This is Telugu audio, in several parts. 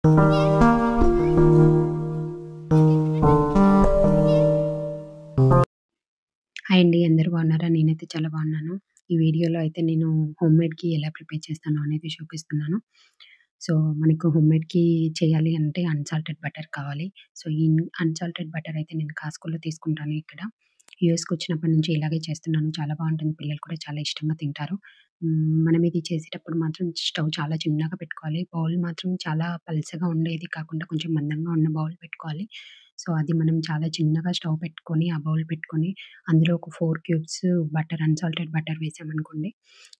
హాయ్ అండి. అందరూ బాగున్నారా? నేనైతే చాలా బాగున్నాను. ఈ వీడియోలో అయితే నేను హోమ్‌మేడ్‌కి ఎలా ప్రిపేర్ చేస్తానో అనేది చూపిస్తున్నాను. సో, మనకు హోమ్‌మేడ్‌కి చేయాలి అంటే అన్సాల్టెడ్ బటర్ కావాలి. సో, ఈ అన్సాల్టెడ్ బటర్ అయితే నేను కాస్కోలో తీసుకుంటాను ఇక్కడ. యూఎస్‌కొచ్చినప్పటి నుంచి ఇలాగే చేస్తున్నాను. చాలా బాగుంటుంది. పిల్లలు కూడా చాలా ఇష్టంగా తింటారు. మనం ఇది చేసేటప్పుడు మాత్రం స్టవ్ చాలా చిన్నగా పెట్టుకోవాలి. బౌల్ మాత్రం చాలా పల్చగా ఉండేది కాకుండా కొంచెం మందంగా ఉన్న బౌల్ పెట్టుకోవాలి. సో, అది మనం చాలా చిన్నగా స్టవ్ పెట్టుకొని, ఆ బౌల్ పెట్టుకొని అందులో ఒక 4 క్యూబ్స్ బటర్ అన్సాల్టెడ్ బటర్ వేసామనుకోండి.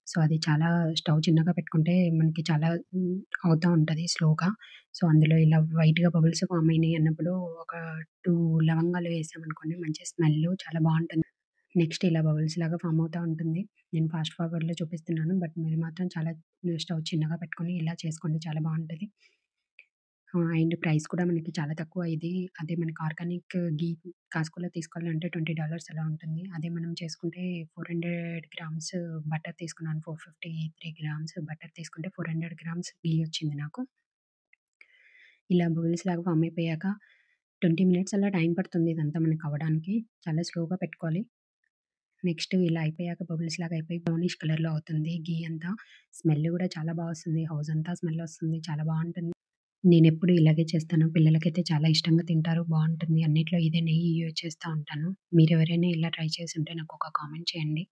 సో, అది చాలా స్టవ్ చిన్నగా పెట్టుకుంటే మనకి చాలా అవుతా ఉంటది స్లోగా. సో, అందులో ఇలా వైట్‌గా బబుల్స్ ఫార్మ్ అయినాయి అన్నప్పుడు ఒక 2 లవంగాలు వేసామనుకోండి మంచి స్మెల్లు చాలా బావుంటుంది. నెక్స్ట్ ఇలా బబుల్స్ లాగా ఫార్మ్ అవుతా ఉంటుంది. నేను ఫాస్ట్ ఫార్వర్డ్‌లో చూపిస్తున్నాను. బట్ మీరు మాత్రం చాలా స్టవ్ చిన్నగా పెట్టుకొని ఇలా చేసుకోండి చాలా బావుంటది. అండ్ ప్రైస్ కూడా మనకి చాలా తక్కువ ఇది. అదే మనకి ఆర్గానిక్ ఘీ కాస్కోలో తీసుకోవాలంటే $20 అలా ఉంటుంది. అదే మనం చేసుకుంటే 400 గ్రామ్స్ బటర్ తీసుకున్నాను. 453 గ్రామ్స్ బటర్ తీసుకుంటే 400 గ్రామ్స్ ఘీ వచ్చింది నాకు. ఇలా బబుల్స్ లాగా ఫార్మ్ అయిపోయాక 20 మినిట్స్ అలా టైం పడుతుంది ఇదంతా మనకు అవ్వడానికి. చాలా స్లోగా పెట్టుకోవాలి. నెక్స్ట్ ఇలా అయిపోయాక బబుల్స్ లాగా అయిపోయి బ్రౌనిష్ కలర్‌లో అవుతుంది ఘీ అంతా. స్మెల్ గూడా చాలా బా వస్తుంది. హౌస్ అంతా స్మెల్ వస్తుంది. చాలా బావుంటుంది. నేనెప్పుడు ఇలాగే చేస్తాను. పిల్లలకైతే చాలా ఇష్టంగా తింటారు. బావుంటుంది. అన్నిట్లో ఇదే నెయ్యి యూజ్ చేస్తా ఉంటాను. మీరెవరైనా ఇలా ట్రై చేసుంటే నాకొక కామెంట్ చేయండి.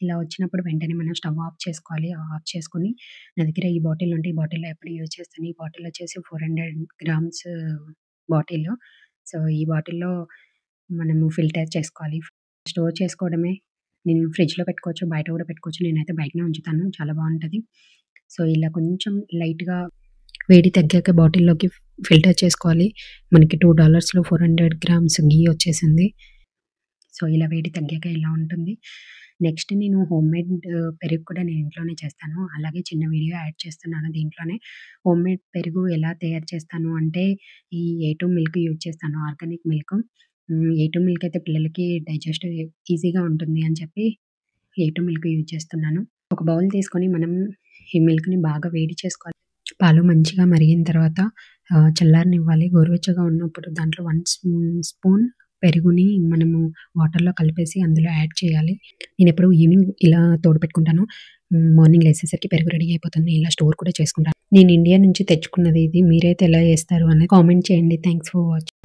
ఇలా వచ్చినప్పుడు వెంటనే మనం స్టవ్ ఆఫ్ చేసుకోవాలి. ఆఫ్ చేసుకొని నా దగ్గర ఈ బాటిల్ ఉంటే ఈ బాటిల్‌లో ఎప్పుడు యూజ్ చేస్తాను. ఈ బాటిల్ వచ్చేసి 400 గ్రామ్స్ బాటిలు. సో, ఈ బాటిల్‌లో మనము ఫిల్టర్ చేసుకోవాలి. స్టోర్ చేసుకోవడమే. నేను ఫ్రిడ్జ్‌లో పెట్టుకోవచ్చు. బయట గూడా పెట్టుకోవచ్చు. నేనైతే బయటనే ఉంచుతాను. చాలా బావుంటది. సో, ఇలా కొంచెం లైట్‌గా వేడి తగ్గాక బాటిల్‌లోకి ఫిల్టర్ చేసుకోవాలి. మనకి $2లో 400 గ్రామ్స్ ఘీ వచ్చేసింది. సో, ఇలా వేడి తగ్గాక ఇలా ఉంటుంది. నెక్స్ట్ నేను హోమ్‌మేడ్ పెరుగు కూడా నేను ఇంట్లోనే చేస్తాను. అలాగే చిన్న వీడియో యాడ్ చేస్తున్నాను దీంట్లోనే. హోమ్‌మేడ్ పెరుగు ఎలా తయారు చేస్తాను అంటే, ఈ ఏ2 మిల్క్ యూజ్ చేస్తాను. Organic milk. ఏ2 మిల్క్ అయితే పిల్లలకి డైజెస్ట్ ఈజీగా ఉంటుంది అని చెప్పి ఏ2 మిల్క్ యూజ్ చేస్తున్నాను. ఒక బౌల్ తీసుకొని మనం ఈ మిల్క్‌ని బాగా వేడి చేసుకోవాలి. పాలు మంచిగా మరిగిన తర్వాత చల్లారనివ్వాలి. గోరువెచ్చగా ఉన్నప్పుడు దాంట్లో 1 స్పూన్ పెరుగుని మనము వాటర్‌లో కలిపేసి అందులో యాడ్ చేయాలి. నేనెప్పుడు ఈవినింగ్ ఇలా తోడుపెట్టుకుంటాను. మార్నింగ్ లేసేసరికి పెరుగు రెడీ అయిపోతుంది. ఇలా స్టోర్ కూడా చేసుకుంటాను. నేను ఇండియా నుంచి తెచ్చుకున్నది ఇది. మీరైతే ఎలా చేస్తారు అనేది కామెంట్ చేయండి. Thanks for watching.